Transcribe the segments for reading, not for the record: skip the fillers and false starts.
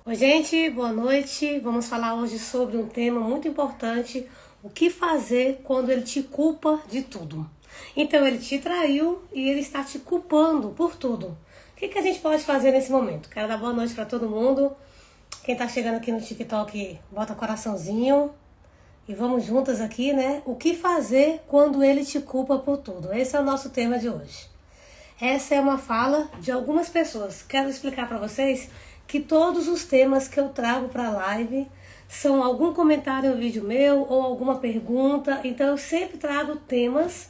Oi, gente, boa noite. Vamos falar hoje sobre um tema muito importante: o que fazer quando ele te culpa de tudo. Então, ele te traiu e ele está te culpando por tudo. O que a gente pode fazer nesse momento? Quero dar boa noite para todo mundo. Quem está chegando aqui no TikTok, bota coraçãozinho. E vamos juntas aqui, né? O que fazer quando ele te culpa por tudo? Esse é o nosso tema de hoje. Essa é uma fala de algumas pessoas. Quero explicar para vocês que todos os temas que eu trago para a live são algum comentário no vídeo meu ou alguma pergunta. Então eu sempre trago temas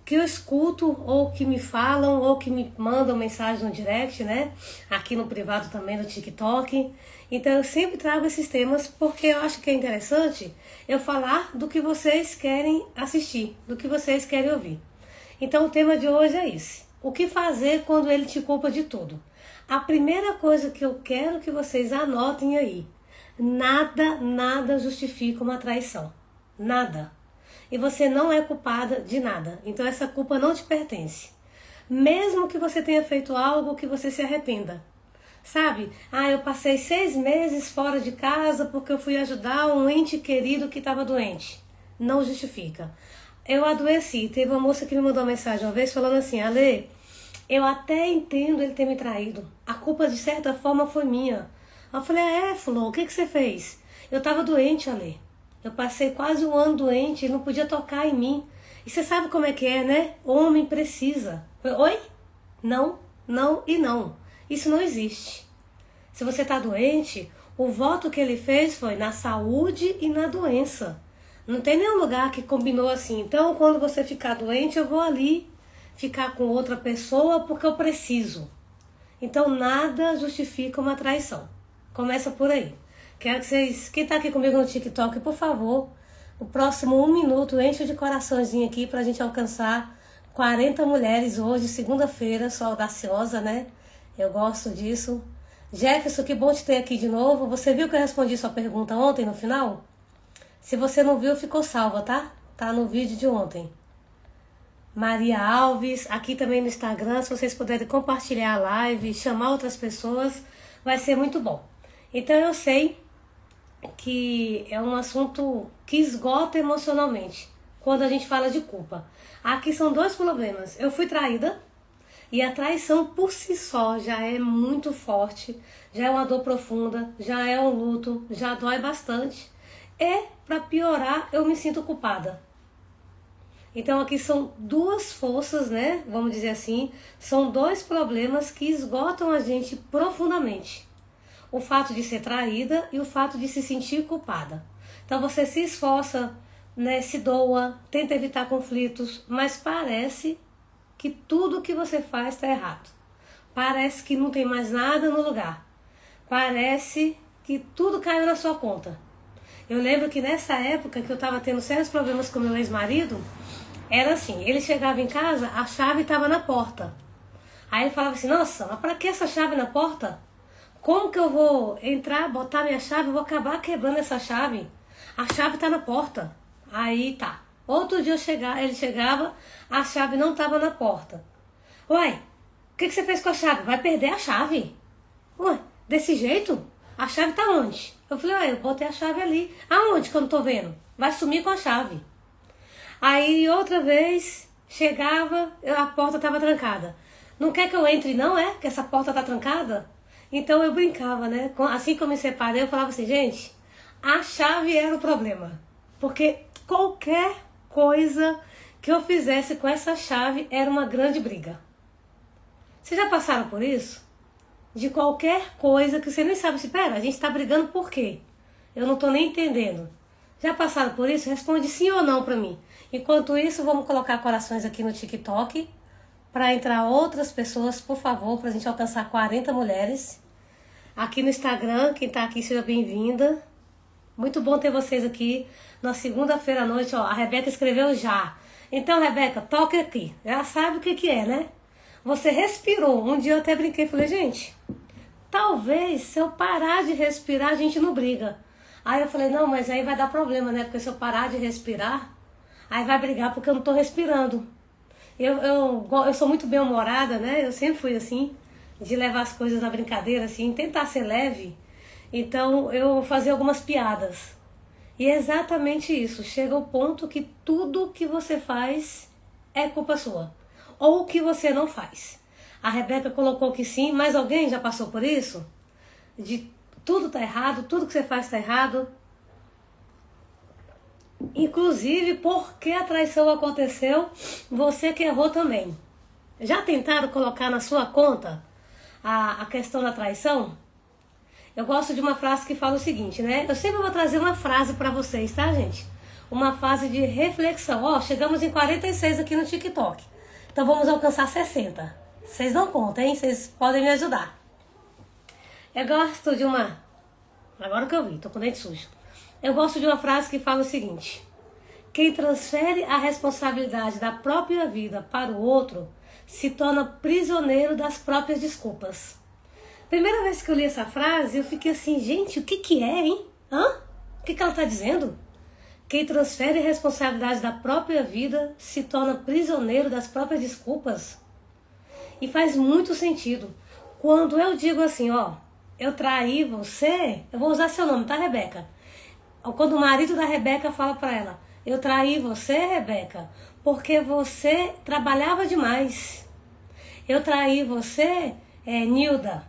que eu escuto ou que me falam ou que me mandam mensagem no direct, né? Aqui no privado também, no TikTok. Então eu sempre trago esses temas porque eu acho que é interessante eu falar do que vocês querem assistir, do que vocês querem ouvir. Então o tema de hoje é esse: o que fazer quando ele te culpa de tudo? A primeira coisa que eu quero que vocês anotem aí: nada justifica uma traição. Nada. E você não é culpada de nada. Então essa culpa não te pertence. Mesmo que você tenha feito algo que você se arrependa. Sabe? Eu passei 6 meses fora de casa porque eu fui ajudar um ente querido que estava doente. Não justifica. Eu adoeci. Teve uma moça que me mandou uma mensagem uma vez falando assim: Ale, eu até entendo ele ter me traído. A culpa de certa forma foi minha. Eu falei: Flor, o que você fez? Eu estava doente, Ale. Eu passei quase 1 ano doente, ele não podia tocar em mim. E você sabe como é que é, né? Homem precisa. Oi? Não, não e não. Isso não existe. Se você está doente, o voto que ele fez foi na saúde e na doença. Não tem nenhum lugar que combinou assim: então quando você ficar doente eu vou ali ficar com outra pessoa porque eu preciso. Então nada justifica uma traição. Começa por aí. Quero que vocês, quem está aqui comigo no TikTok, por favor, o próximo 1 minuto, enche de coraçãozinho aqui para a gente alcançar 40 mulheres hoje, segunda-feira. Sou audaciosa, né? Eu gosto disso. Jefferson, que bom te ter aqui de novo. Você viu que eu respondi sua pergunta ontem no final? Se você não viu, ficou salva, tá? Tá no vídeo de ontem. Maria Alves, aqui também no Instagram, se vocês puderem compartilhar a live, chamar outras pessoas, vai ser muito bom. Então eu sei que é um assunto que esgota emocionalmente quando a gente fala de culpa. Aqui são 2 problemas: eu fui traída, e a traição por si só já é muito forte, já é uma dor profunda, já é um luto, já dói bastante. E para piorar, eu me sinto culpada. Então aqui são 2 forças, né? Vamos dizer assim, são 2 problemas que esgotam a gente profundamente: o fato de ser traída e o fato de se sentir culpada. Então você se esforça, né, se doa, tenta evitar conflitos, mas parece que tudo que você faz está errado. Parece que não tem mais nada no lugar. Parece que tudo caiu na sua conta. Eu lembro que nessa época que eu estava tendo sérios problemas com meu ex-marido, era assim: ele chegava em casa, a chave estava na porta. Aí ele falava assim: nossa, mas para que essa chave na porta? Como que eu vou entrar, botar minha chave, eu vou acabar quebrando essa chave? A chave tá na porta. Aí tá. Outro dia ele chegava, a chave não tava na porta. Uai, o que você fez com a chave? Vai perder a chave. Ué, desse jeito? A chave tá onde? Eu falei: eu botei a chave ali. Aonde que eu não tô vendo? Vai sumir com a chave. Aí outra vez, chegava, a porta tava trancada. Não quer que eu entre não, é? Que essa porta tá trancada? Então eu brincava, né? Assim que eu me separei, eu falava assim: gente, a chave era o problema. Porque qualquer coisa que eu fizesse com essa chave era uma grande briga. Vocês já passaram por isso? De qualquer coisa que você nem sabe se, pera, a gente tá brigando por quê? Eu não tô nem entendendo. Já passaram por isso? Responde sim ou não pra mim. Enquanto isso, vamos colocar corações aqui no TikTok para entrar outras pessoas, por favor, pra gente alcançar 40 mulheres. Aqui no Instagram, quem tá aqui, seja bem-vinda. Muito bom ter vocês aqui na segunda-feira à noite. Ó, a Rebeca escreveu já. Então, Rebeca, toque aqui. Ela sabe o que é, né? Você respirou. Um dia eu até brinquei, falei: gente, talvez se eu parar de respirar, a gente não briga. Aí eu falei: não, mas aí vai dar problema, né? Porque se eu parar de respirar, aí vai brigar porque eu não tô respirando. Eu sou muito bem-humorada, né? Eu sempre fui assim, de levar as coisas na brincadeira, assim, tentar ser leve. Então eu vou fazer algumas piadas. E é exatamente isso. Chega o ponto que tudo que você faz é culpa sua. Ou que você não faz. A Rebeca colocou que sim, mas alguém já passou por isso? De tudo tá errado, tudo que você faz tá errado. Inclusive, porque a traição aconteceu, você que errou também. Já tentaram colocar na sua conta a questão da traição? Eu gosto de uma frase que fala o seguinte, né? Eu sempre vou trazer uma frase pra vocês, tá, gente? Uma frase de reflexão. Ó, chegamos em 46 aqui no TikTok. Então vamos alcançar 60. Vocês não contam, hein? Vocês podem me ajudar. Eu gosto de uma... Agora que eu vi, tô com o dente sujo. Eu gosto de uma frase que fala o seguinte: quem transfere a responsabilidade da própria vida para o outro se torna prisioneiro das próprias desculpas. Primeira vez que eu li essa frase, eu fiquei assim, gente, o que que é, hein? Hã? O que que ela tá dizendo? Quem transfere a responsabilidade da própria vida se torna prisioneiro das próprias desculpas. E faz muito sentido. Quando eu digo assim, ó, eu traí você, eu vou usar seu nome, tá, Rebeca? Quando o marido da Rebeca fala pra ela, eu traí você, Rebeca, porque você trabalhava demais. Eu traí você, Nilda,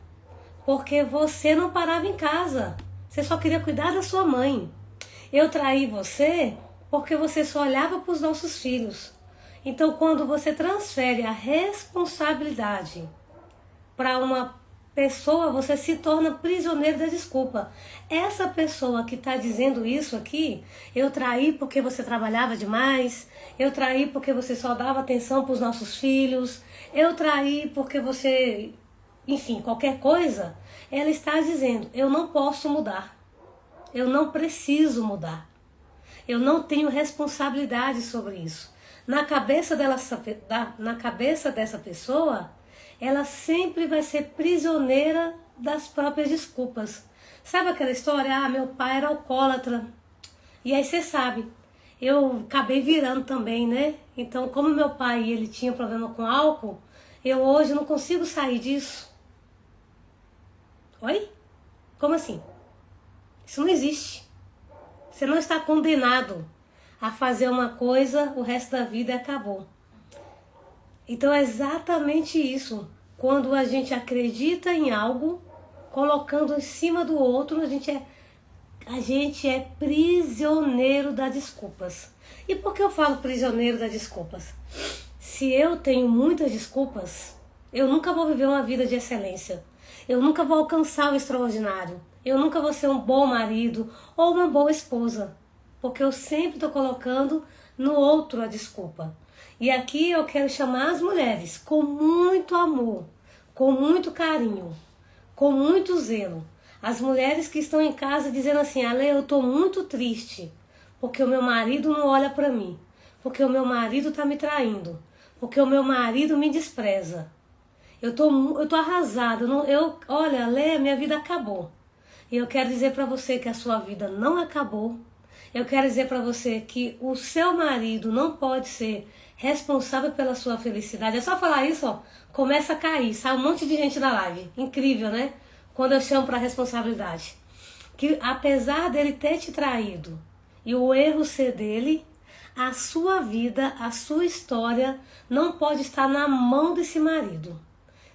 porque você não parava em casa. Você só queria cuidar da sua mãe. Eu traí você porque você só olhava para os nossos filhos. Então, quando você transfere a responsabilidade para uma pessoa, você se torna prisioneiro da desculpa. Essa pessoa que está dizendo isso aqui, eu traí porque você trabalhava demais, eu traí porque você só dava atenção para os nossos filhos, eu traí porque você, enfim, qualquer coisa, ela está dizendo, eu não posso mudar, eu não preciso mudar, eu não tenho responsabilidade sobre isso. Na cabeça dessa pessoa, ela sempre vai ser prisioneira das próprias desculpas. Sabe aquela história? Ah, meu pai era alcoólatra. E aí você sabe, eu acabei virando também, né? Então, como meu pai ele tinha problema com álcool, eu hoje não consigo sair disso. Oi? Como assim? Isso não existe. Você não está condenado a fazer uma coisa o resto da vida e acabou. Então é exatamente isso. Quando a gente acredita em algo, colocando em cima do outro, a gente é prisioneiro das desculpas. E por que eu falo prisioneiro das desculpas? Se eu tenho muitas desculpas, eu nunca vou viver uma vida de excelência. Eu nunca vou alcançar o extraordinário. Eu nunca vou ser um bom marido ou uma boa esposa. Porque eu sempre estou colocando no outro a desculpa. E aqui eu quero chamar as mulheres com muito amor, com muito carinho, com muito zelo. As mulheres que estão em casa dizendo assim, Ale, eu estou muito triste, porque o meu marido não olha para mim, porque o meu marido está me traindo, porque o meu marido me despreza. Eu tô arrasada, olha, Ale, minha vida acabou. E eu quero dizer para você que a sua vida não acabou. Eu quero dizer para você que o seu marido não pode ser responsável pela sua felicidade. É só falar isso, ó, começa a cair, sai um monte de gente na live. Incrível, né? Quando eu chamo para responsabilidade. Que apesar dele ter te traído e o erro ser dele, a sua vida, a sua história não pode estar na mão desse marido.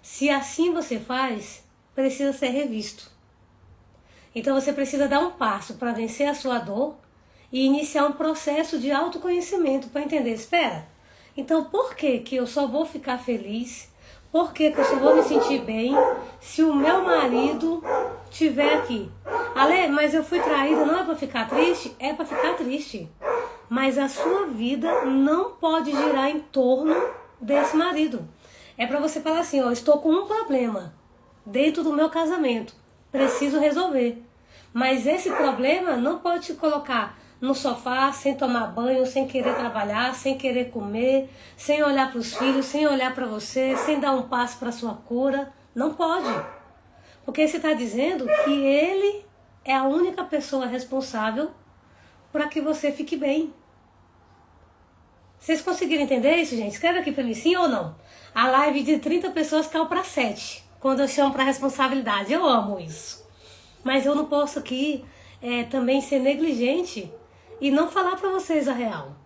Se assim você faz, precisa ser revisto. Então você precisa dar um passo para vencer a sua dor e iniciar um processo de autoconhecimento para entender, espera, então por que que eu só vou ficar feliz, por que que eu só vou me sentir bem se o meu marido estiver aqui? Ale, mas eu fui traída, não é para ficar triste? É para ficar triste. Mas a sua vida não pode girar em torno desse marido. É para você falar assim, ó, estou com um problema dentro do meu casamento, preciso resolver. Mas esse problema não pode te colocar no sofá, sem tomar banho, sem querer trabalhar, sem querer comer, sem olhar para os filhos, sem olhar para você, sem dar um passo para a sua cura. Não pode. Porque você está dizendo que ele é a única pessoa responsável para que você fique bem. Vocês conseguiram entender isso, gente? Escreve aqui para mim, sim ou não. A live de 30 pessoas caiu para 7, quando eu chamo para responsabilidade. Eu amo isso. Mas eu não posso aqui também ser negligente e não falar para vocês a real.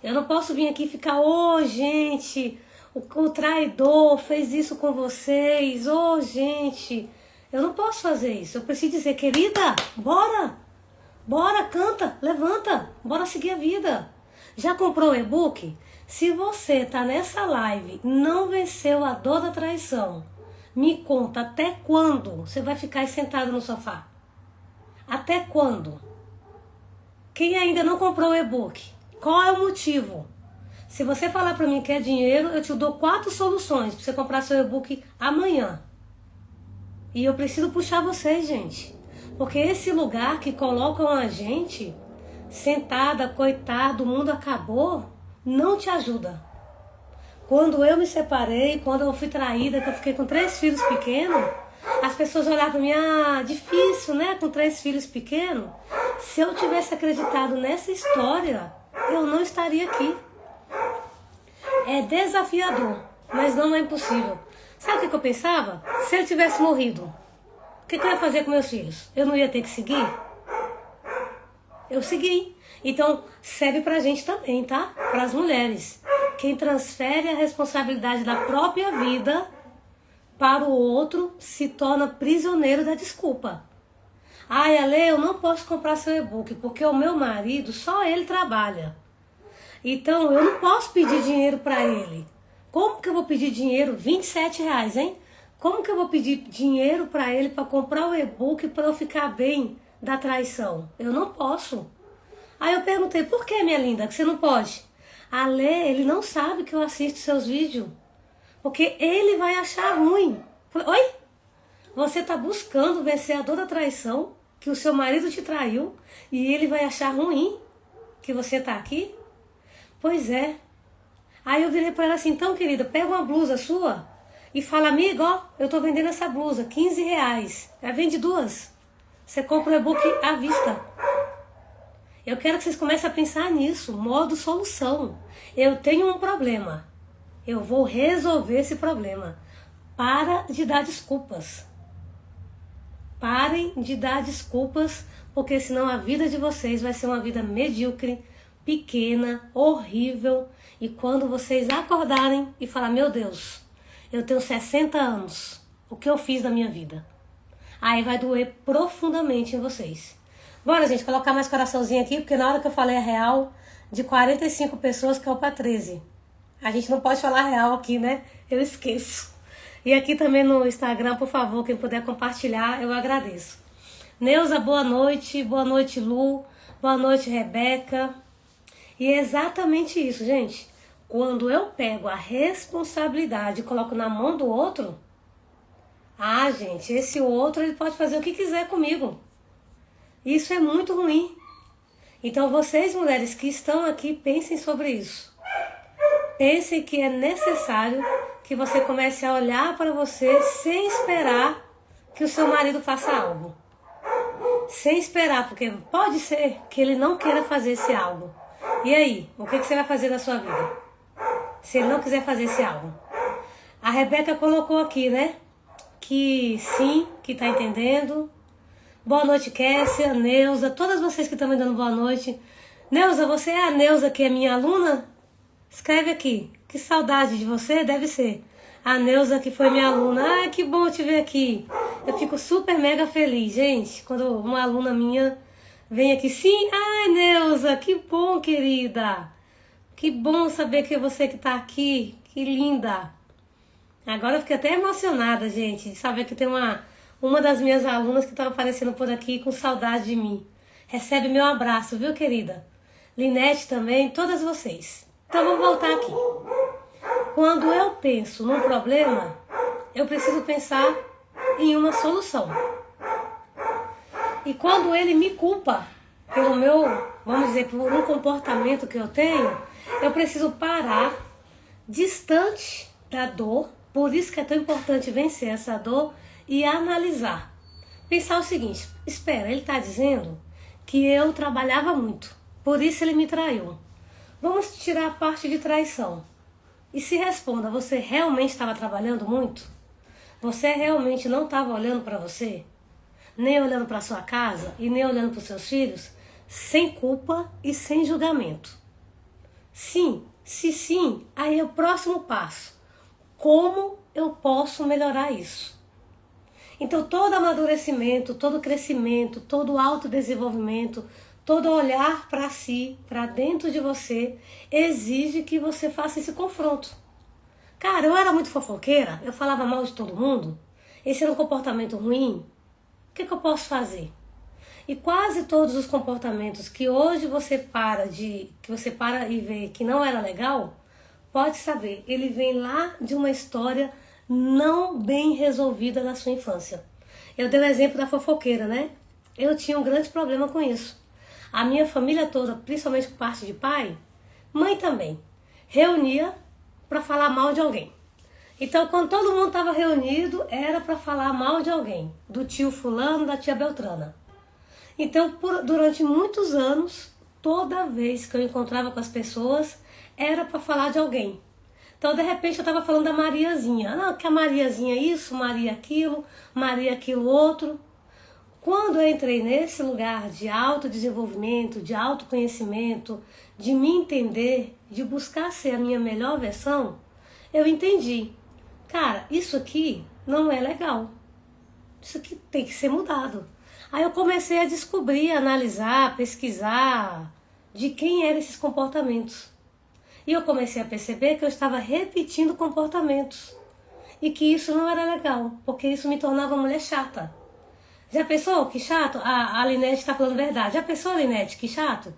Eu não posso vir aqui e ficar, gente, o traidor fez isso com vocês, gente. Eu não posso fazer isso. Eu preciso dizer, querida, bora, canta, levanta, bora seguir a vida. Já comprou o e-book? Se você tá nessa live, não venceu a dor da traição, me conta até quando você vai ficar aí sentado no sofá? Até quando? Quem ainda não comprou o e-book? Qual é o motivo? Se você falar para mim que é dinheiro, eu te dou 4 soluções para você comprar seu e-book amanhã. E eu preciso puxar vocês, gente. Porque esse lugar que colocam a gente sentada, coitado, o mundo acabou, não te ajuda. Quando eu me separei, quando eu fui traída, que eu fiquei com 3 filhos pequenos, as pessoas olhavam para mim, difícil, né, com 3 filhos pequenos. Se eu tivesse acreditado nessa história, eu não estaria aqui. É desafiador, mas não é impossível. Sabe o que eu pensava? Se ele tivesse morrido, o que eu ia fazer com meus filhos? Eu não ia ter que seguir? Eu segui. Então, serve pra gente também, tá? Para as mulheres. Quem transfere a responsabilidade da própria vida para o outro se torna prisioneiro da desculpa. Ale, eu não posso comprar seu e-book porque o meu marido, só ele trabalha. Então, eu não posso pedir dinheiro para ele. Como que eu vou pedir dinheiro? R$27, hein? Como que eu vou pedir dinheiro para ele para comprar o e-book para eu ficar bem da traição? Eu não posso. Aí eu perguntei, por que, minha linda, que você não pode? Ale, ele não sabe que eu assisto seus vídeos. Porque ele vai achar ruim. Oi? Você está buscando vencer a dor da traição, que o seu marido te traiu, e ele vai achar ruim que você está aqui? Pois é. Aí eu virei para ela assim, então querida, pega uma blusa sua e fala, amiga, ó, eu tô vendendo essa blusa, R$15. Ela vende 2. Você compra o e-book à vista. Eu quero que vocês comecem a pensar nisso, modo solução. Eu tenho um problema. Eu vou resolver esse problema. Para de dar desculpas. Parem de dar desculpas, porque senão a vida de vocês vai ser uma vida medíocre, pequena, horrível. E quando vocês acordarem e falar, meu Deus, eu tenho 60 anos, o que eu fiz da minha vida? Aí vai doer profundamente em vocês. Bora, gente, colocar mais coraçãozinho aqui, porque na hora que eu falei a real, de 45 pessoas caiu para 13. A gente não pode falar a real aqui, né? Eu esqueço. E aqui também no Instagram, por favor, quem puder compartilhar, eu agradeço. Neuza, boa noite, Lu, boa noite, Rebeca. E é exatamente isso, gente. Quando eu pego a responsabilidade e coloco na mão do outro, gente, esse outro ele pode fazer o que quiser comigo. Isso é muito ruim. Então vocês, mulheres que estão aqui, pensem sobre isso. Pensem que é necessário que você comece a olhar para você sem esperar que o seu marido faça algo. Sem esperar, porque pode ser que ele não queira fazer esse algo. E aí, o que você vai fazer na sua vida? Se ele não quiser fazer esse algo. A Rebeca colocou aqui, né? Que sim, que tá entendendo. Boa noite, Kessia, Neuza, todas vocês que estão me dando boa noite. Neuza, você é a Neuza que é minha aluna? Escreve aqui. Que saudade de você, deve ser. A Neuza que foi minha aluna. Que bom te ver aqui. Eu fico super mega feliz, gente, quando uma aluna minha vem aqui. Sim, Neuza, que bom, querida. Que bom saber que é você que tá aqui. Que linda. Agora eu fiquei até emocionada, gente, de saber que tem uma das minhas alunas que estava aparecendo por aqui com saudade de mim. Recebe meu abraço, viu, querida? Linete também, todas vocês. Então, vamos voltar aqui. Quando eu penso num problema, eu preciso pensar em uma solução. E quando ele me culpa pelo meu, vamos dizer, por um comportamento que eu tenho, eu preciso parar distante da dor. Por isso que é tão importante vencer essa dor e analisar. Pensar o seguinte, espera, ele está dizendo que eu trabalhava muito, por isso ele me traiu. Vamos tirar a parte de traição. E se responda, você realmente estava trabalhando muito? Você realmente não estava olhando para você? nem olhando para sua casa e nem olhando para os seus filhos, sem culpa e sem julgamento. Sim, se sim, aí é o próximo passo. Como eu posso melhorar isso? Então, todo amadurecimento, todo crescimento, todo autodesenvolvimento, todo olhar para si, para dentro de você, exige que você faça esse confronto. Cara, eu era muito fofoqueira, eu falava mal de todo mundo, esse era um comportamento ruim, o que eu posso fazer? E quase todos os comportamentos que hoje você para e vê que não era legal, pode saber, ele vem lá de uma história não bem resolvida na sua infância. Eu dei o exemplo da fofoqueira, né? Eu tinha um grande problema com isso. A minha família toda, principalmente por parte de pai, mãe também, reunia para falar mal de alguém. Então, quando todo mundo estava reunido, era para falar mal de alguém, do tio fulano, da tia Beltrana. Então, durante muitos anos, toda vez que eu encontrava com as pessoas, era para falar de alguém. Então, de repente, eu estava falando da Mariazinha. Não, que a Mariazinha isso, Maria aquilo outro. Quando eu entrei nesse lugar de autodesenvolvimento, de autoconhecimento, de me entender, de buscar ser a minha melhor versão, eu entendi. Cara, isso aqui não é legal. Isso aqui tem que ser mudado. Aí eu comecei a descobrir, analisar, pesquisar de quem eram esses comportamentos. E eu comecei a perceber que eu estava repetindo comportamentos. E que isso não era legal, porque isso me tornava uma mulher chata. Já pensou que chato? A Linete está falando a verdade. Já pensou, Linete, que chato?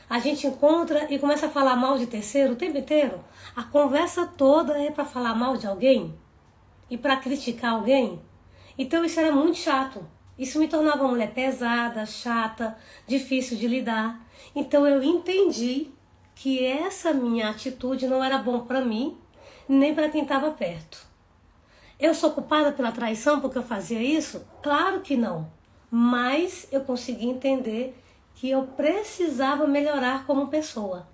A gente encontra e começa a falar mal de terceiro o tempo inteiro. A conversa toda é para falar mal de alguém? E para criticar alguém? Então isso era muito chato. Isso me tornava uma mulher pesada, chata, difícil de lidar. Então eu entendi que essa minha atitude não era bom para mim, nem para quem estava perto. Eu sou culpada pela traição porque eu fazia isso? Claro que não. Mas eu consegui entender que eu precisava melhorar como pessoa.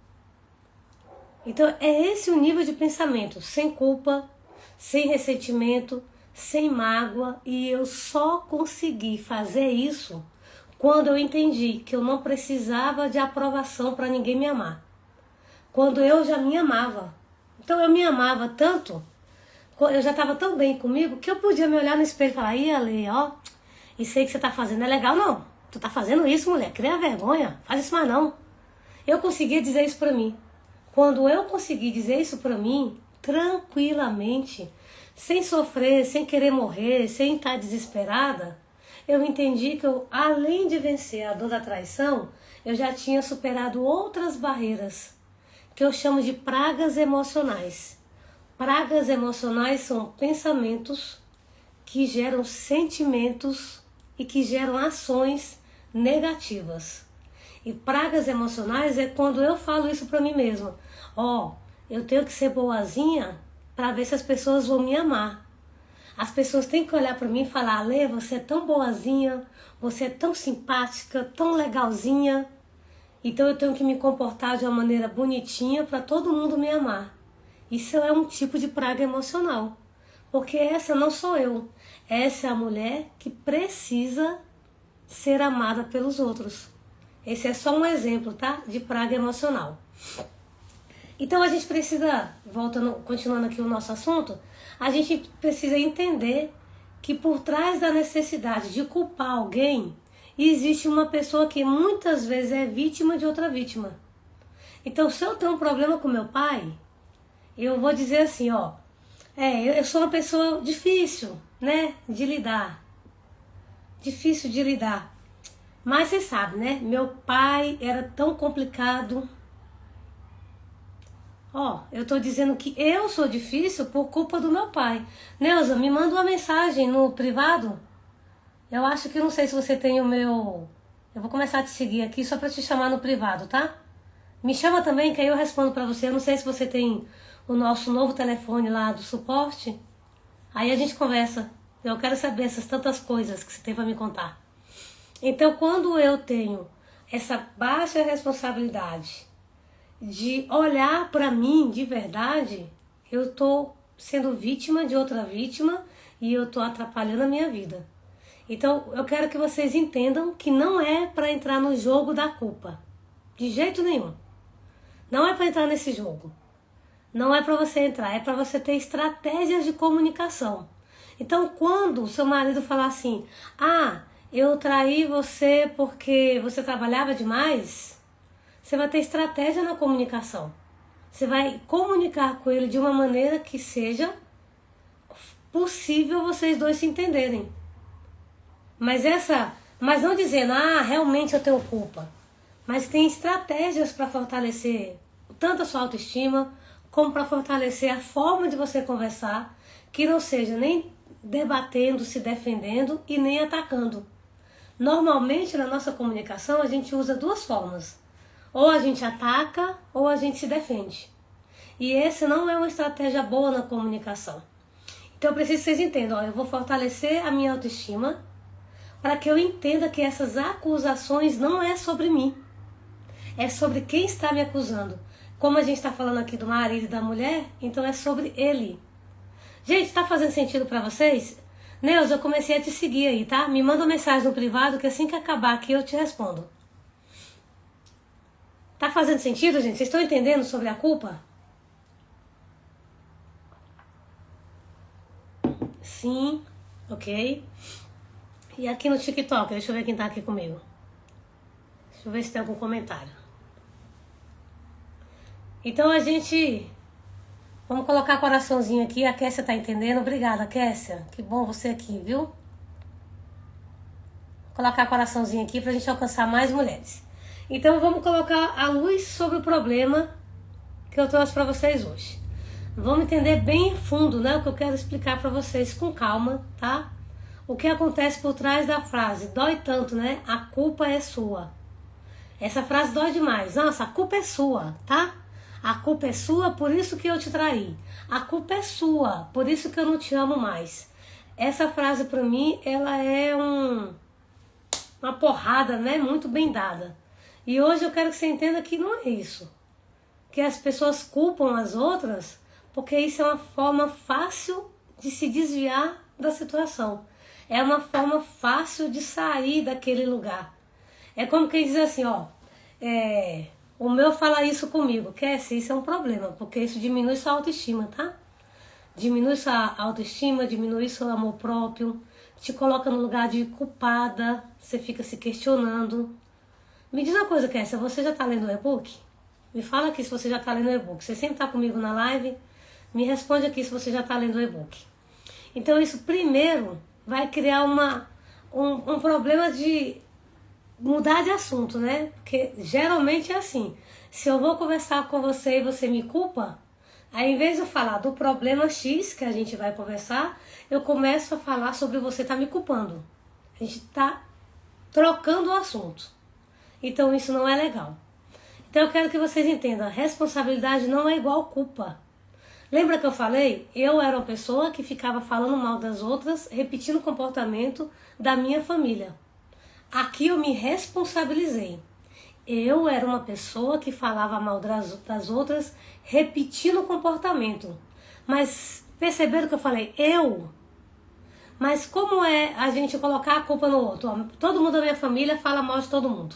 Então é esse o nível de pensamento, sem culpa, sem ressentimento, sem mágoa. E eu só consegui fazer isso quando eu entendi que eu não precisava de aprovação para ninguém me amar. Quando eu já me amava. Então eu me amava tanto, eu já estava tão bem comigo que eu podia me olhar no espelho e falar: ih, Ale, ó, isso aí que você tá fazendo é legal não. Tu tá fazendo isso, mulher, cria vergonha, faz isso mais não. Eu conseguia dizer isso pra mim. Quando eu consegui dizer isso pra mim, tranquilamente, sem sofrer, sem querer morrer, sem estar desesperada, eu entendi que eu, além de vencer a dor da traição, eu já tinha superado outras barreiras, que eu chamo de pragas emocionais. Pragas emocionais são pensamentos que geram sentimentos e que geram ações negativas. E pragas emocionais é quando eu falo isso para mim mesma. Ó, eu tenho que ser boazinha para ver se as pessoas vão me amar. As pessoas têm que olhar para mim e falar: Ale, você é tão boazinha, você é tão simpática, tão legalzinha. Então eu tenho que me comportar de uma maneira bonitinha para todo mundo me amar. Isso é um tipo de praga emocional, porque essa não sou eu, essa é a mulher que precisa ser amada pelos outros. Esse é só um exemplo, tá? De praga emocional. Então a gente precisa, continuando aqui o nosso assunto, a gente precisa entender que por trás da necessidade de culpar alguém, existe uma pessoa que muitas vezes é vítima de outra vítima. Então, se eu tenho um problema com meu pai, eu vou dizer assim, ó, eu sou uma pessoa difícil, né, de lidar. Difícil de lidar. Mas você sabe, né, meu pai era tão complicado. Ó, eu tô dizendo que eu sou difícil por culpa do meu pai. Neuza, me manda uma mensagem no privado. Eu acho que não sei se você tem o meu... Eu vou começar a te seguir aqui só pra te chamar no privado, tá? Me chama também que aí eu respondo pra você. Eu não sei se você tem o nosso novo telefone lá do suporte. Aí a gente conversa. Eu quero saber essas tantas coisas que você tem pra me contar. Então, quando eu tenho essa baixa responsabilidade de olhar pra mim de verdade, eu tô sendo vítima de outra vítima e eu tô atrapalhando a minha vida. Então, eu quero que vocês entendam que não é para entrar no jogo da culpa. De jeito nenhum. Não é para entrar nesse jogo. Não é para você entrar, é para você ter estratégias de comunicação. Então, quando o seu marido falar assim, eu traí você porque você trabalhava demais, você vai ter estratégia na comunicação. Você vai comunicar com ele de uma maneira que seja possível vocês dois se entenderem. Mas não dizendo, realmente eu tenho culpa. Mas tem estratégias para fortalecer tanto a sua autoestima, como para fortalecer a forma de você conversar, que não seja nem debatendo, se defendendo e nem atacando. Normalmente na nossa comunicação a gente usa duas formas. Ou a gente ataca ou a gente se defende. E essa não é uma estratégia boa na comunicação. Então eu preciso que vocês entendam, eu vou fortalecer a minha autoestima para que eu entenda que essas acusações não é sobre mim. É sobre quem está me acusando. Como a gente está falando aqui do marido e da mulher, então é sobre ele. Gente, está fazendo sentido para vocês? Neuza, eu comecei a te seguir aí, tá? Me manda uma mensagem no privado que assim que acabar aqui eu te respondo. Tá fazendo sentido, gente? Vocês estão entendendo sobre a culpa? Sim, ok. E aqui no TikTok, deixa eu ver quem tá aqui comigo. Deixa eu ver se tem algum comentário. Então vamos colocar coraçãozinho aqui. A Kessia tá entendendo? Obrigada, Kessia. Que bom você aqui, viu? Vou colocar coraçãozinho aqui pra gente alcançar mais mulheres. Então vamos colocar a luz sobre o problema que eu trouxe pra vocês hoje. Vamos entender bem fundo, né? O que eu quero explicar pra vocês com calma, tá? O que acontece por trás da frase. Dói tanto, né? A culpa é sua. Essa frase dói demais. Nossa, a culpa é sua, tá? A culpa é sua, por isso que eu te traí. A culpa é sua, por isso que eu não te amo mais. Essa frase pra mim, ela é uma porrada, né? Muito bem dada. E hoje eu quero que você entenda que não é isso. Que as pessoas culpam as outras, porque isso é uma forma fácil de se desviar da situação. É uma forma fácil de sair daquele lugar. É como quem diz assim, o meu fala isso comigo. Kessia, isso é um problema, porque isso diminui sua autoestima, tá? Diminui sua autoestima, diminui seu amor próprio, te coloca no lugar de culpada, você fica se questionando. Me diz uma coisa, Kessia, você já tá lendo o e-book? Me fala aqui se você já tá lendo o e-book. Você sempre tá comigo na live? Me responde aqui se você já tá lendo o e-book. Então isso primeiro vai criar um problema de mudar de assunto, né? Porque geralmente é assim. Se eu vou conversar com você e você me culpa, aí em vez de eu falar do problema X que a gente vai conversar, eu começo a falar sobre você tá me culpando. A gente tá trocando o assunto. Então isso não é legal. Então eu quero que vocês entendam, a responsabilidade não é igual culpa. Lembra que eu falei? Eu era uma pessoa que ficava falando mal das outras, repetindo o comportamento da minha família. Aqui eu me responsabilizei. Eu era uma pessoa que falava mal das outras, repetindo o comportamento. Mas perceberam que eu falei eu? Mas como é a gente colocar a culpa no outro? Todo mundo da minha família fala mal de todo mundo.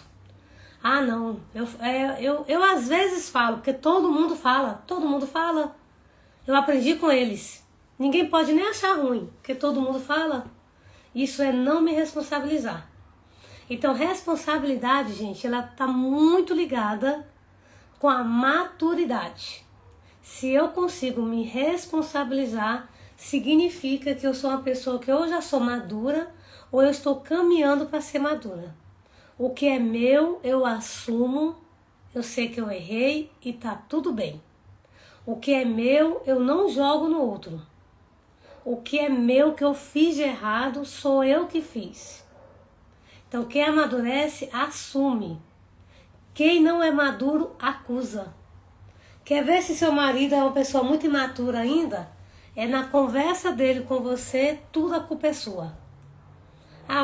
Não, eu às vezes falo, porque todo mundo fala. Eu aprendi com eles. Ninguém pode nem achar ruim, porque todo mundo fala. Isso é não me responsabilizar. Então, responsabilidade, gente, ela tá muito ligada com a maturidade. Se eu consigo me responsabilizar, significa que eu sou uma pessoa que ou já sou madura, ou eu estou caminhando para ser madura. O que é meu, eu assumo, eu sei que eu errei e tá tudo bem. O que é meu, eu não jogo no outro. O que é meu, que eu fiz de errado, sou eu que fiz. Então, quem amadurece, assume. Quem não é maduro, acusa. Quer ver se seu marido é uma pessoa muito imatura ainda? É na conversa dele com você, tudo a culpa é sua.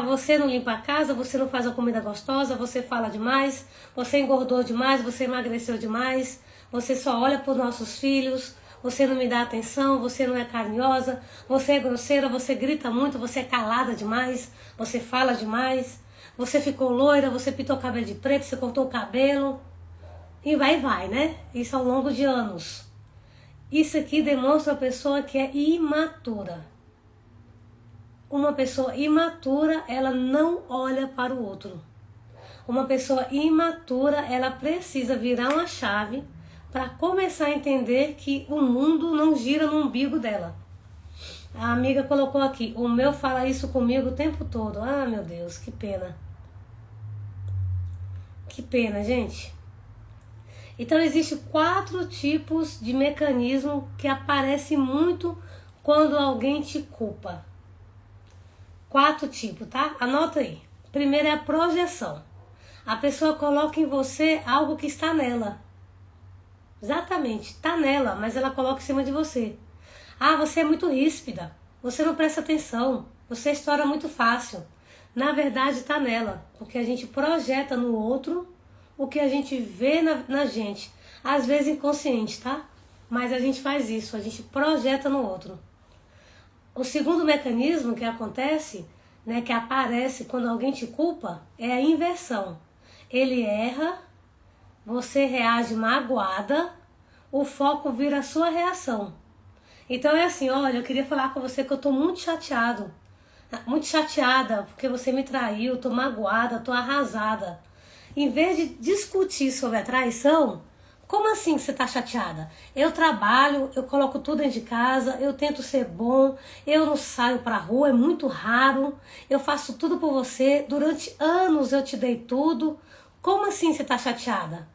Você não limpa a casa, você não faz a comida gostosa, você fala demais, você engordou demais, você emagreceu demais, você só olha para os nossos filhos, você não me dá atenção, você não é carinhosa, você é grosseira, você grita muito, você é calada demais, você fala demais, você ficou loira, você pintou o cabelo de preto, você cortou o cabelo. E vai, né? Isso ao longo de anos. Isso aqui demonstra uma pessoa que é imatura. Uma pessoa imatura, ela não olha para o outro. Uma pessoa imatura, ela precisa virar uma chave para começar a entender que o mundo não gira no umbigo dela. A amiga colocou aqui, o meu fala isso comigo o tempo todo. Ah, meu Deus, que pena. Que pena, gente. Então, existem 4 tipos de mecanismo que aparecem muito quando alguém te culpa. 4 tipos, tá? Anota aí. Primeiro é a projeção. A pessoa coloca em você algo que está nela. Exatamente, está nela, mas ela coloca em cima de você. Ah, você é muito ríspida. Você não presta atenção. Você estoura muito fácil. Na verdade, está nela. Porque a gente projeta no outro o que a gente vê na gente. Às vezes inconsciente, tá? Mas a gente faz isso. A gente projeta no outro. O segundo mecanismo que acontece, né, que aparece quando alguém te culpa, é a inversão. Ele erra, você reage magoada, o foco vira a sua reação. Então é assim, olha, eu queria falar com você que eu tô muito chateada, porque você me traiu, tô magoada, tô arrasada. Em vez de discutir sobre a traição, como assim você tá chateada? Eu trabalho, eu coloco tudo dentro de casa, eu tento ser bom, eu não saio pra rua, é muito raro, eu faço tudo por você, durante anos eu te dei tudo. Como assim você tá chateada?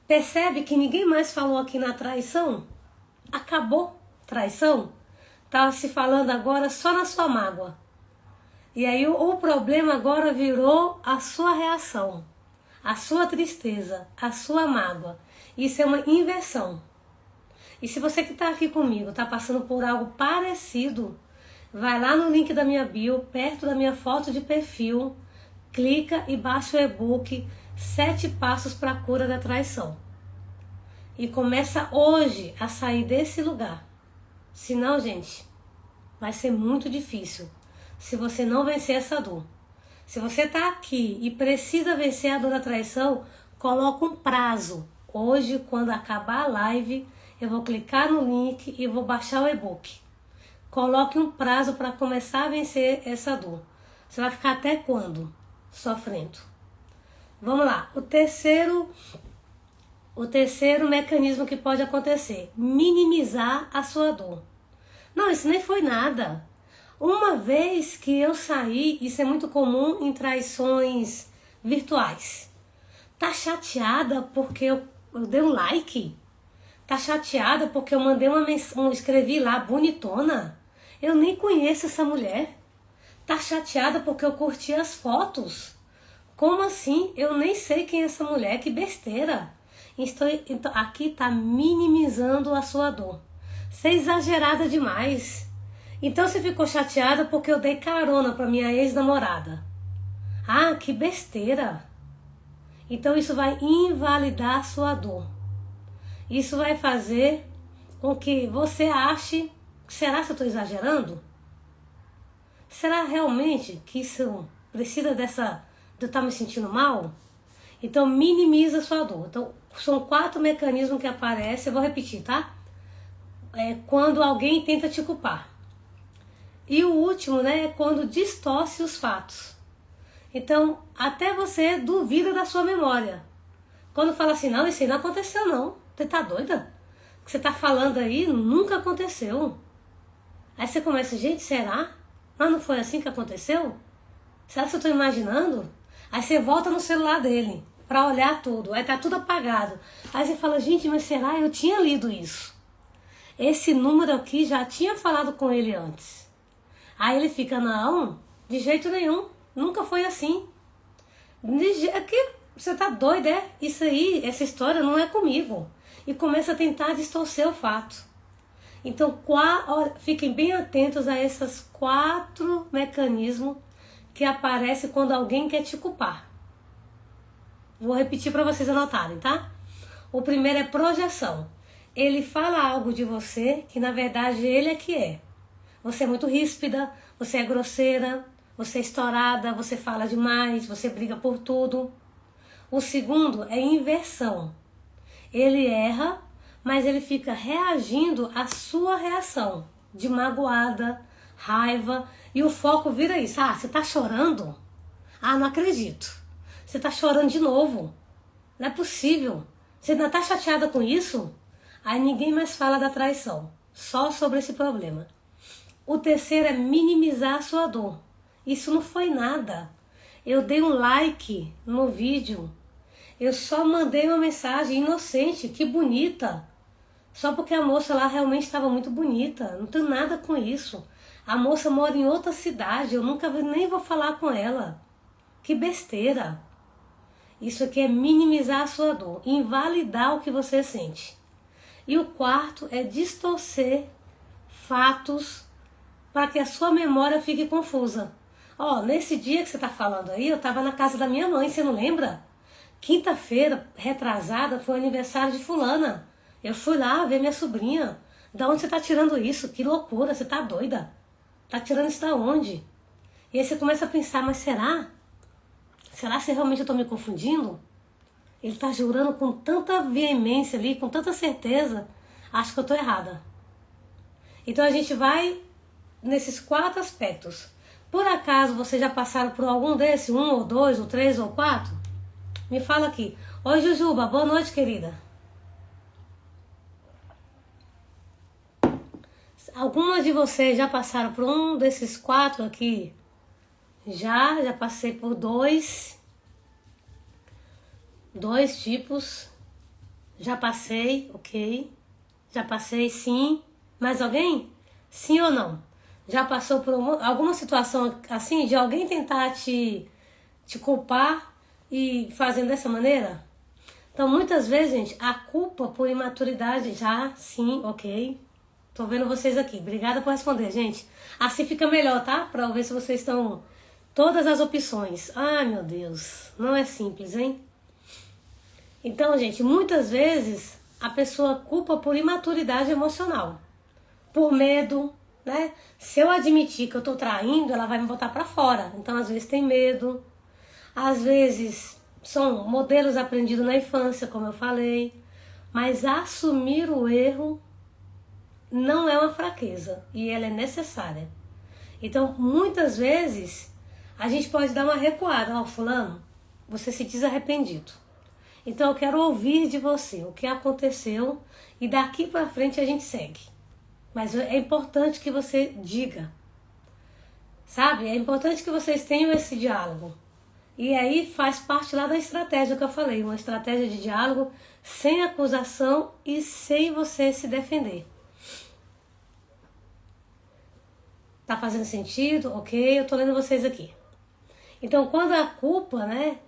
Percebe que ninguém mais falou aqui na traição? Acabou traição? Tá se falando agora só na sua mágoa. E aí o problema agora virou a sua reação, a sua tristeza, a sua mágoa. Isso é uma inversão. E se você que está aqui comigo está passando por algo parecido, vai lá no link da minha bio, perto da minha foto de perfil, clica e baixa o e-book 7 passos para a cura da traição. E começa hoje a sair desse lugar. Senão, gente, vai ser muito difícil se você não vencer essa dor. Se você está aqui e precisa vencer a dor da traição, coloca um prazo. Hoje, quando acabar a live, eu vou clicar no link e vou baixar o e-book. Coloque um prazo para começar a vencer essa dor. Você vai ficar até quando? Sofrendo. Vamos lá. O terceiro mecanismo que pode acontecer. Minimizar a sua dor. Não, isso nem foi nada. Uma vez que eu saí, isso é muito comum em traições virtuais. Tá chateada porque eu dei um like? Tá chateada porque eu mandei escrevi lá, bonitona? Eu nem conheço essa mulher. Tá chateada porque eu curti as fotos? Como assim? Eu nem sei quem é essa mulher, que besteira. Então, aqui tá minimizando a sua dor. Você é exagerada demais. Então você ficou chateada porque eu dei carona para minha ex-namorada. Ah, que besteira. Então isso vai invalidar a sua dor. Isso vai fazer com que você ache, será que eu estou exagerando? Será realmente que isso precisa de eu estar me sentindo mal? Então minimiza a sua dor. Então são 4 mecanismos que aparecem, eu vou repetir, tá? Quando alguém tenta te culpar. E o último, né, é quando distorce os fatos. Então, até você duvida da sua memória. Quando fala assim, não, isso aí não aconteceu não. Você tá doida? O que você tá falando aí nunca aconteceu. Aí você começa, gente, será? Mas não foi assim que aconteceu? Será que eu tô imaginando? Aí você volta no celular dele pra olhar tudo. Aí tá tudo apagado. Aí você fala, gente, mas será? Eu tinha lido isso. Esse número aqui já tinha falado com ele antes. Aí ele fica, não, de jeito nenhum, nunca foi assim. Aqui, você tá doido, é? Isso aí, essa história não é comigo. E começa a tentar distorcer o fato. Então, fiquem bem atentos a esses 4 mecanismos que aparecem quando alguém quer te culpar. Vou repetir para vocês anotarem, tá? O primeiro é projeção. ele fala algo de você que na verdade ele é que é. Você é muito ríspida, você é grosseira, você é estourada, você fala demais, você briga por tudo. O segundo é inversão. Ele erra, mas ele fica reagindo à sua reação, de magoada, raiva, e o foco vira isso. Ah, você tá chorando? Ah, não acredito. Você tá chorando de novo. Não é possível. Você ainda tá chateada com isso? Aí ninguém mais fala da traição, só sobre esse problema. O terceiro é minimizar a sua dor. Isso não foi nada. Eu dei um like no vídeo. Eu só mandei uma mensagem inocente, que bonita. Só porque a moça lá realmente estava muito bonita. Não tenho nada com isso. A moça mora em outra cidade, eu nunca nem vou falar com ela. Que besteira. Isso aqui é minimizar a sua dor, invalidar o que você sente. E o quarto é distorcer fatos para que a sua memória fique confusa. Ó, nesse dia que você está falando aí, eu estava na casa da minha mãe, você não lembra? Quinta-feira, retrasada, foi o aniversário de fulana. Eu fui lá ver minha sobrinha. Da onde você está tirando isso? Que loucura, você está doida? Tá tirando isso da onde? E aí você começa a pensar, mas será? Será que realmente eu estou me confundindo? Ele está jurando com tanta veemência ali, com tanta certeza. Acho que eu estou errada. Então a gente vai nesses 4 aspectos. Por acaso vocês já passaram por algum desses? 1 ou 2 ou 3 ou 4? Me fala aqui. Oi, Jujuba, boa noite, querida. Algumas de vocês já passaram por um desses 4 aqui? Já passei por 2 tipos. Já passei, ok. Já passei, sim. Mais alguém? Sim ou não? Já passou por alguma situação assim, de alguém tentar te culpar e fazendo dessa maneira? Então, muitas vezes, gente, a culpa por imaturidade já, sim, ok. Tô vendo vocês aqui. Obrigada por responder, gente. Assim fica melhor, tá? Pra ver se vocês estão... Todas as opções. Ai, meu Deus. Não é simples, hein? Então, gente, muitas vezes a pessoa culpa por imaturidade emocional. Por medo, né? Se eu admitir que eu tô traindo, ela vai me botar pra fora. Então, às vezes tem medo. Às vezes são modelos aprendidos na infância, como eu falei. Mas assumir o erro não é uma fraqueza. E ela é necessária. Então, muitas vezes, a gente pode dar uma recuada. Ó, fulano, você se diz arrependido. Então, eu quero ouvir de você o que aconteceu. E daqui pra frente a gente segue. Mas é importante que você diga. Sabe? É importante que vocês tenham esse diálogo. E aí faz parte lá da estratégia que eu falei. Uma estratégia de diálogo sem acusação e sem você se defender. Tá fazendo sentido? Ok, eu tô lendo vocês aqui. Então, quando a culpa, né,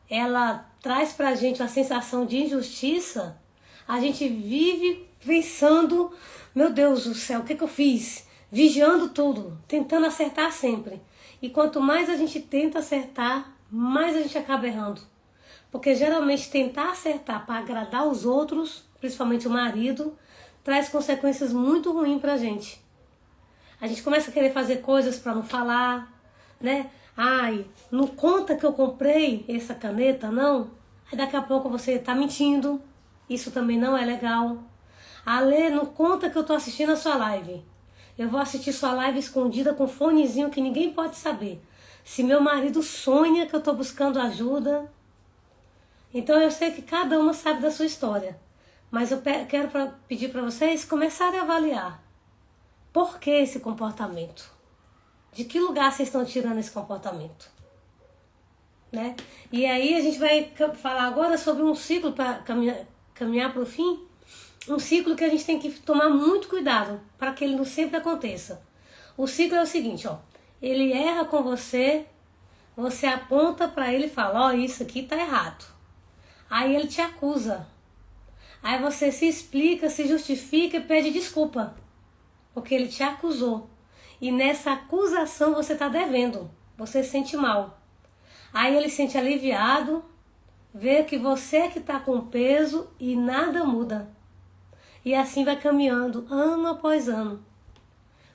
ela traz pra gente uma sensação de injustiça, a gente vive pensando, meu Deus do céu, o que eu fiz? Vigiando tudo, tentando acertar sempre. E quanto mais a gente tenta acertar, mais a gente acaba errando. Porque geralmente tentar acertar para agradar os outros, principalmente o marido, traz consequências muito ruins pra gente. A gente começa a querer fazer coisas para não falar, né? Ai, não conta que eu comprei essa caneta, não? Aí daqui a pouco você tá mentindo. Isso também não é legal. Alê, não conta que eu tô assistindo a sua live. Eu vou assistir sua live escondida com fonezinho que ninguém pode saber. Se meu marido sonha que eu tô buscando ajuda. Então eu sei que cada uma sabe da sua história. Mas eu quero pedir para vocês começarem a avaliar. Por que esse comportamento? De que lugar vocês estão tirando esse comportamento? Né? E aí a gente vai falar agora sobre um ciclo para caminhar para o fim. Um ciclo que a gente tem que tomar muito cuidado para que ele não sempre aconteça. O ciclo é o seguinte, ó. Ele erra com você, você aponta para ele e fala, ó, isso aqui tá errado. Aí ele te acusa. Aí você se explica, se justifica e pede desculpa. Porque ele te acusou. E nessa acusação você está devendo. Você se sente mal. Aí ele se sente aliviado. Vê que você é que está com peso e nada muda. E assim vai caminhando, ano após ano.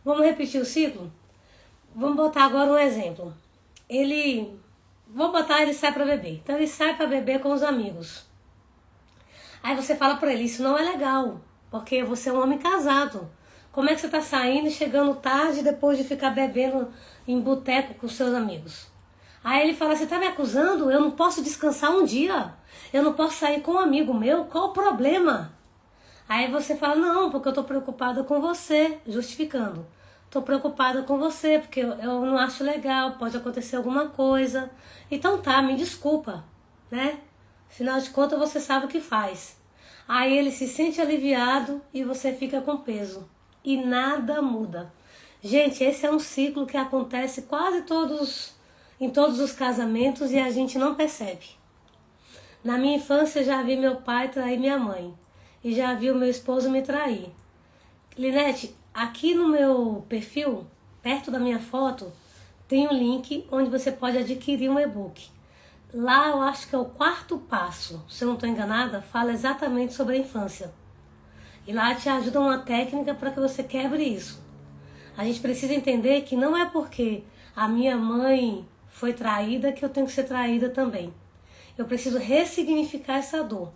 Vamos repetir o ciclo? Vamos botar agora um exemplo. Ele sai para beber. Então ele sai para beber com os amigos. Aí você fala para ele, isso não é legal, porque você é um homem casado. Como é que você está saindo e chegando tarde depois de ficar bebendo em boteco com seus amigos? Aí ele fala, você está me acusando? Eu não posso descansar um dia. Eu não posso sair com um amigo meu? Qual o problema? Aí você fala, não, porque eu estou preocupada com você, justificando. Estou preocupada com você, porque eu não acho legal, pode acontecer alguma coisa. Então tá, me desculpa, né? Afinal de contas, você sabe o que faz. Aí ele se sente aliviado e você fica com peso. E nada muda. Gente, esse é um ciclo que acontece em todos os casamentos e a gente não percebe. Na minha infância, já vi meu pai trair minha mãe. E já vi o meu esposo me trair. Linete, aqui no meu perfil, perto da minha foto, tem um link onde você pode adquirir um e-book. Lá eu acho que é o 4º passo, se eu não estou enganada, fala exatamente sobre a infância. E lá te ajuda uma técnica para que você quebre isso. A gente precisa entender que não é porque a minha mãe foi traída que eu tenho que ser traída também. Eu preciso ressignificar essa dor.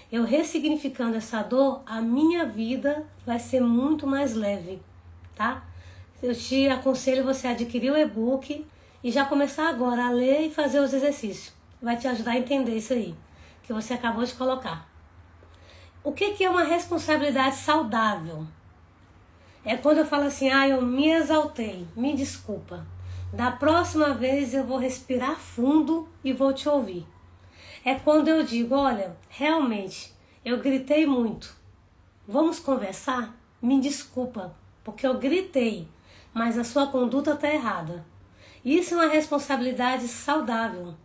Eu ressignificando essa dor, a minha vida vai ser muito mais leve, tá? Eu te aconselho você a adquirir o e-book e já começar agora a ler e fazer os exercícios. Vai te ajudar a entender isso aí, que você acabou de colocar. O que é uma responsabilidade saudável? É quando eu falo assim, eu me exaltei, me desculpa. Da próxima vez eu vou respirar fundo e vou te ouvir. É quando eu digo, olha, realmente, eu gritei muito. Vamos conversar? Me desculpa, porque eu gritei, mas a sua conduta está errada. Isso é uma responsabilidade saudável.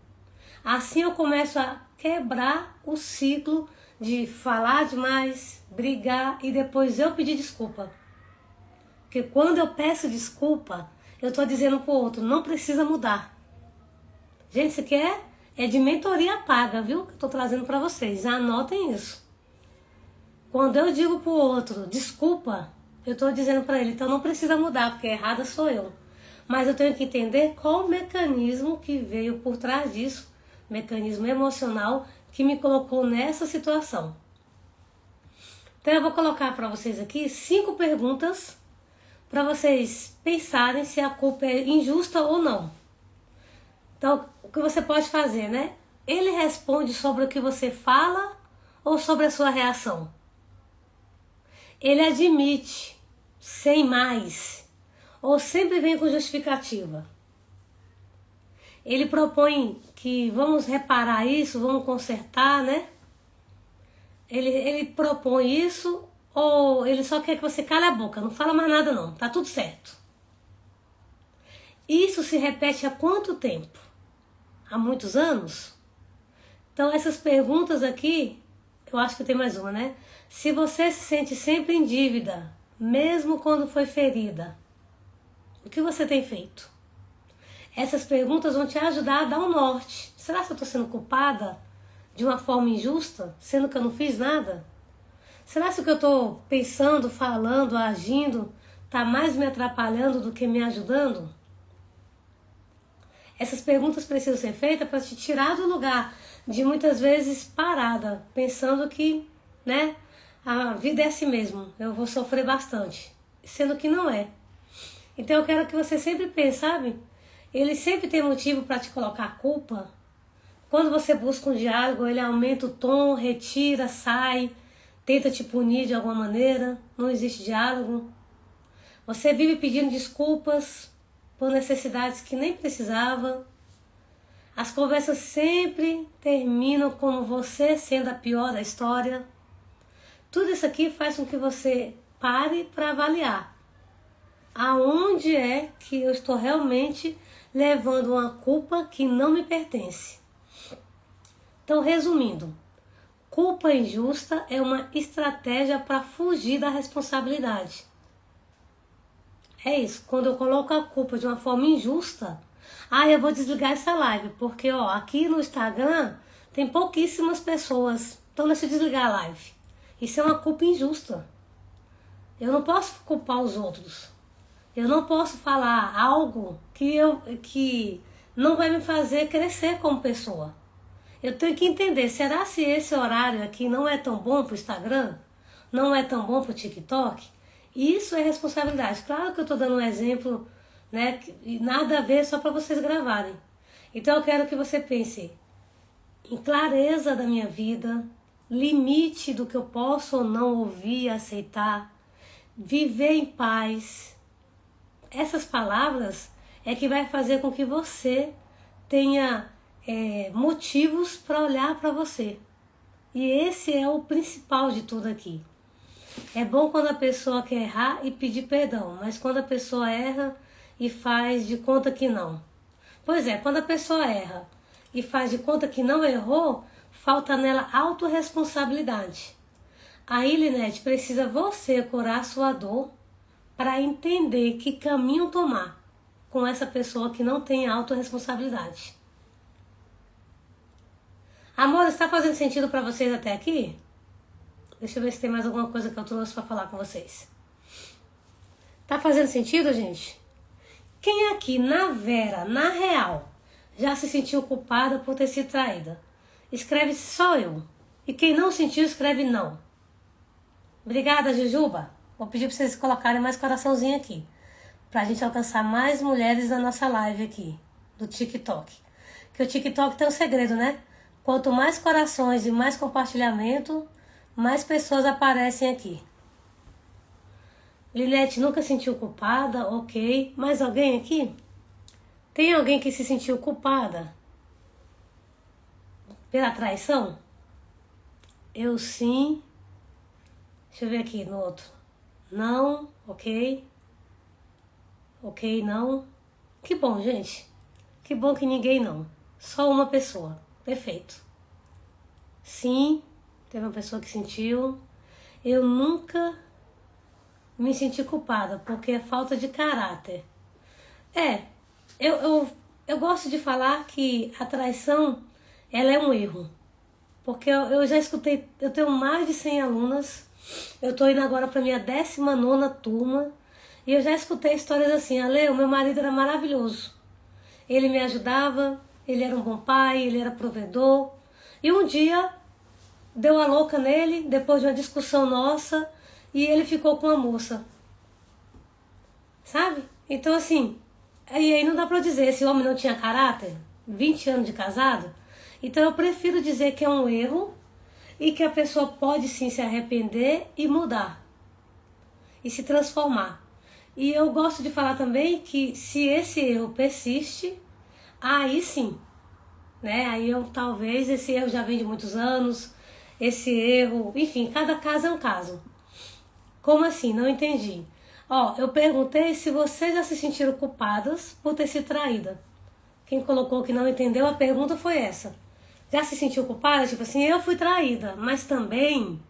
Assim eu começo a quebrar o ciclo de falar demais, brigar e depois eu pedir desculpa. Porque quando eu peço desculpa, eu estou dizendo para o outro, não precisa mudar. Gente, isso aqui é de mentoria paga, viu? Que eu estou trazendo para vocês. Anotem isso. Quando eu digo para o outro, desculpa, eu estou dizendo para ele, então não precisa mudar, porque errada sou eu. Mas eu tenho que entender qual o mecanismo que veio por trás disso, mecanismo emocional que me colocou nessa situação. Então eu vou colocar para vocês aqui 5 perguntas para vocês pensarem se a culpa é injusta ou não. Então, o que você pode fazer, né? Ele responde sobre o que você fala ou sobre a sua reação? Ele admite, sem mais, ou sempre vem com justificativa? Ele propõe que vamos reparar isso, vamos consertar, né? Ele propõe isso ou ele só quer que você cale a boca, não fala mais nada não, tá tudo certo. Isso se repete há quanto tempo? Há muitos anos? Então essas perguntas aqui, eu acho que tem mais uma, né? Se você se sente sempre em dívida, mesmo quando foi ferida, o que você tem feito? Essas perguntas vão te ajudar a dar um norte. Será que eu estou sendo culpada de uma forma injusta, sendo que eu não fiz nada? Será que o que eu estou pensando, falando, agindo, está mais me atrapalhando do que me ajudando? Essas perguntas precisam ser feitas para te tirar do lugar de muitas vezes parada, pensando que, né, a vida é assim mesmo, eu vou sofrer bastante, sendo que não é. Então eu quero que você sempre pense, sabe? Ele sempre tem motivo para te colocar a culpa. Quando você busca um diálogo, ele aumenta o tom, retira, sai, tenta te punir de alguma maneira, não existe diálogo. Você vive pedindo desculpas por necessidades que nem precisava. As conversas sempre terminam como você sendo a pior da história. Tudo isso aqui faz com que você pare para avaliar aonde é que eu estou realmente levando uma culpa que não me pertence. Então, resumindo, culpa injusta é uma estratégia para fugir da responsabilidade. É isso, quando eu coloco a culpa de uma forma injusta, eu vou desligar essa live, porque aqui no Instagram tem pouquíssimas pessoas, então deixa eu desligar a live. Isso é uma culpa injusta. Eu não posso culpar os outros. Eu não posso falar algo que não vai me fazer crescer como pessoa. Eu tenho que entender, será se esse horário aqui não é tão bom para o Instagram? Não é tão bom para o TikTok? Isso é responsabilidade. Claro que eu estou dando um exemplo, né, e nada a ver, só para vocês gravarem. Então eu quero que você pense em clareza da minha vida, limite do que eu posso ou não ouvir e aceitar, viver em paz. Essas palavras é que vai fazer com que você tenha motivos para olhar para você. E esse é o principal de tudo aqui. É bom quando a pessoa quer errar e pedir perdão, mas quando a pessoa erra e faz de conta que não. Pois é, quando a pessoa erra e faz de conta que não errou, falta nela autorresponsabilidade. Aí, Linete, precisa você curar sua dor para entender que caminho tomar com essa pessoa que não tem autorresponsabilidade. Amor, está fazendo sentido para vocês até aqui? Deixa eu ver se tem mais alguma coisa que eu trouxe para falar com vocês. Tá fazendo sentido, gente? Quem aqui, na vera, na real, já se sentiu culpada por ter sido traída? Escreve só eu. E quem não sentiu, escreve não. Obrigada, Jujuba. Vou pedir para vocês colocarem mais coraçãozinho aqui, pra gente alcançar mais mulheres na nossa live aqui, do TikTok. Que o TikTok tem um segredo, né? Quanto mais corações e mais compartilhamento, mais pessoas aparecem aqui. Linete nunca sentiu culpada, ok. Mais alguém aqui? Tem alguém que se sentiu culpada pela traição? Eu sim. Deixa eu ver aqui no outro. Não, ok. Ok, não. Que bom, gente. Que bom que ninguém não. Só uma pessoa. Perfeito. Sim, teve uma pessoa que sentiu. Eu nunca me senti culpada, porque é falta de caráter. Eu gosto de falar que a traição, ela é um erro. Porque eu já escutei, eu tenho mais de 100 alunas, eu estou indo agora para minha 19ª turma, e eu já escutei histórias assim: Ale, o meu marido era maravilhoso. Ele me ajudava, ele era um bom pai, ele era provedor. E um dia deu a louca nele, depois de uma discussão nossa, e ele ficou com a moça. Sabe? Então assim, aí não dá pra dizer, esse homem não tinha caráter? 20 anos de casado? Então eu prefiro dizer que é um erro e que a pessoa pode sim se arrepender e mudar. E se transformar. E eu gosto de falar também que se esse erro persiste, aí sim, né? Aí talvez esse erro já vem de muitos anos, esse erro, enfim, cada caso é um caso. Como assim? Não entendi. Eu perguntei se vocês já se sentiram culpadas por ter sido traída. Quem colocou que não entendeu, a pergunta foi essa. Já se sentiu culpada? Tipo assim, eu fui traída, mas também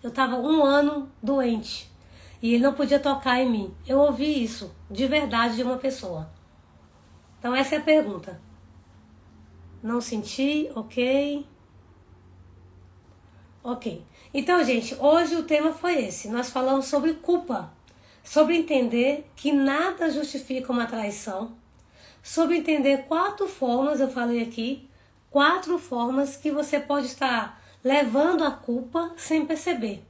eu estava 1 ano doente e ele não podia tocar em mim. Eu ouvi isso de verdade de uma pessoa. Então essa é a pergunta. Não senti, ok. Ok. Então, gente, hoje o tema foi esse. Nós falamos sobre culpa. Sobre entender que nada justifica uma traição. Sobre entender 4 formas, eu falei aqui, 4 formas que você pode estar levando a culpa sem perceber.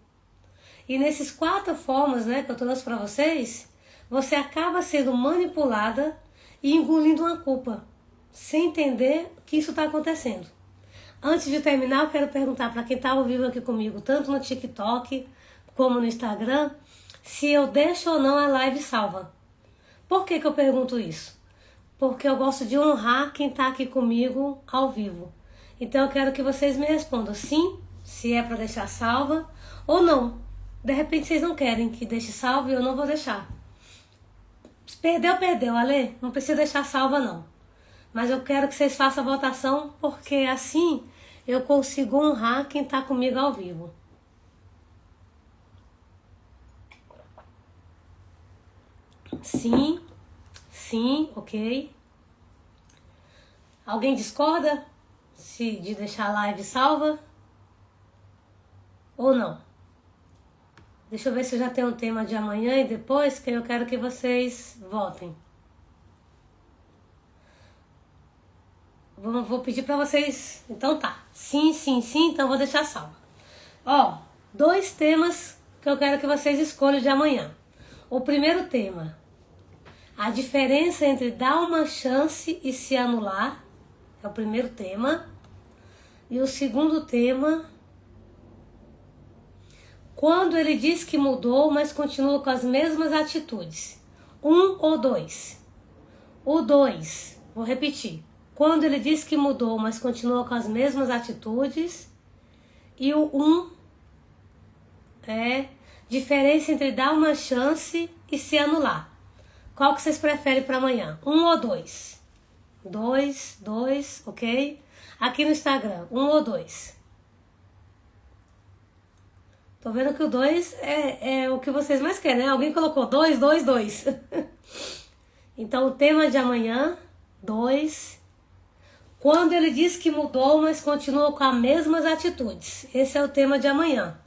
E nesses 4 formas, né, que eu trouxe para vocês, você acaba sendo manipulada e engolindo uma culpa, sem entender que isso está acontecendo. Antes de terminar, eu quero perguntar para quem está ao vivo aqui comigo, tanto no TikTok como no Instagram, se eu deixo ou não a live salva. Por que eu pergunto isso? Porque eu gosto de honrar quem está aqui comigo ao vivo. Então eu quero que vocês me respondam sim, se é para deixar salva, ou não. De repente vocês não querem que deixe salva e eu não vou deixar. Perdeu, perdeu, Ale. Não precisa deixar salva não. Mas eu quero que vocês façam a votação, porque assim eu consigo honrar quem está comigo ao vivo. Sim, sim, ok. Alguém discorda de deixar a live salva? Ou não? Deixa eu ver se eu já tenho um tema de amanhã e depois, que eu quero que vocês votem. Vou pedir pra vocês... Então tá. Sim, sim, sim, então vou deixar salvo. Ó, 2 temas que eu quero que vocês escolham de amanhã. O primeiro tema, a diferença entre dar uma chance e se anular, é o primeiro tema. E o segundo tema, quando ele diz que mudou, mas continua com as mesmas atitudes. 1 ou 2? O 2, vou repetir. Quando ele diz que mudou, mas continua com as mesmas atitudes. E o 1 é diferença entre dar uma chance e se anular. Qual que vocês preferem para amanhã? 1 ou 2? 2, ok? Aqui no Instagram, 1 ou 2? Tô vendo que o 2 é o que vocês mais querem, né? Alguém colocou 2. Então o tema de amanhã, 2. Quando ele diz que mudou, mas continua com as mesmas atitudes. Esse é o tema de amanhã.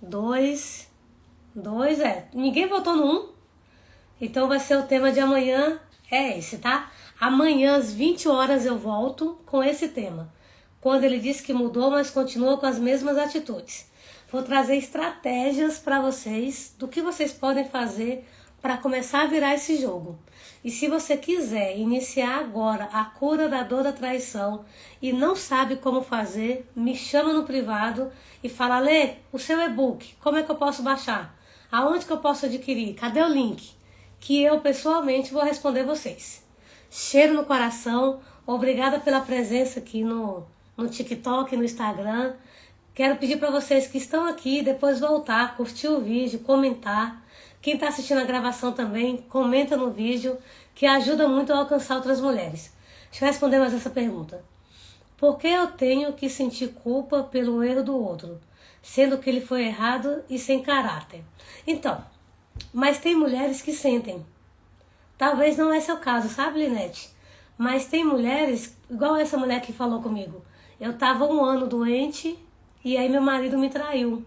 2 Ninguém votou no 1. Então vai ser o tema de amanhã, é esse, tá? Amanhã às 20 horas eu volto com esse tema. Quando ele diz que mudou, mas continua com as mesmas atitudes. Vou trazer estratégias para vocês do que vocês podem fazer para começar a virar esse jogo. E se você quiser iniciar agora a cura da dor da traição e não sabe como fazer, me chama no privado e fala: Lê, o seu e-book, como é que eu posso baixar? Aonde que eu posso adquirir? Cadê o link? Que eu pessoalmente vou responder vocês. Cheiro no coração, obrigada pela presença aqui no TikTok, no Instagram. Quero pedir para vocês que estão aqui, depois voltar, curtir o vídeo, comentar. Quem está assistindo a gravação também, comenta no vídeo, que ajuda muito a alcançar outras mulheres. Deixa eu responder mais essa pergunta. Por que eu tenho que sentir culpa pelo erro do outro, sendo que ele foi errado e sem caráter? Então, mas tem mulheres que sentem. Talvez não é seu caso, sabe, Linete? Mas tem mulheres, igual essa mulher que falou comigo. Eu estava 1 ano doente e aí meu marido me traiu,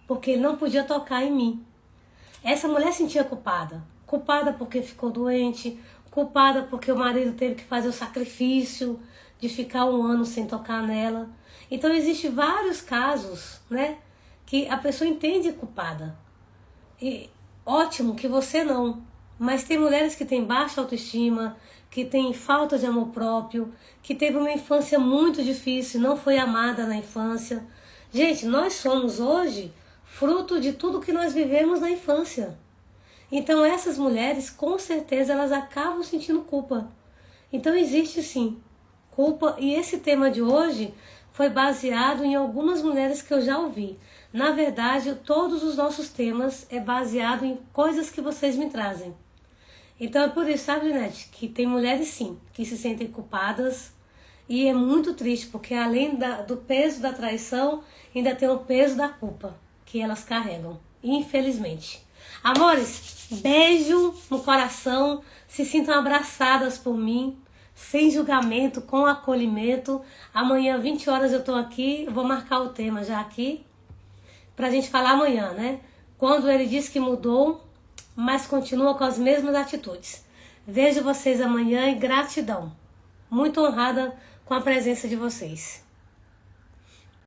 porque ele não podia tocar em mim. Essa mulher sentia culpada. Culpada porque ficou doente, culpada porque o marido teve que fazer o sacrifício de ficar 1 ano sem tocar nela. Então existem vários casos, né, que a pessoa entende culpada. E ótimo que você não. Mas tem mulheres que têm baixa autoestima, que têm falta de amor próprio, que teve uma infância muito difícil, não foi amada na infância. Gente, nós somos hoje fruto de tudo que nós vivemos na infância. Então essas mulheres, com certeza, elas acabam sentindo culpa. Então existe sim culpa, e esse tema de hoje foi baseado em algumas mulheres que eu já ouvi. Na verdade, todos os nossos temas é baseado em coisas que vocês me trazem. Então é por isso, sabe, Linete, que tem mulheres sim, que se sentem culpadas, e é muito triste, porque além do peso da traição, ainda tem o peso da culpa que elas carregam, infelizmente. Amores, beijo no coração, se sintam abraçadas por mim, sem julgamento, com acolhimento. Amanhã, 20 horas eu tô aqui, eu vou marcar o tema já aqui, pra gente falar amanhã, né? Quando ele diz que mudou, mas continua com as mesmas atitudes. Vejo vocês amanhã e gratidão. Muito honrada com a presença de vocês.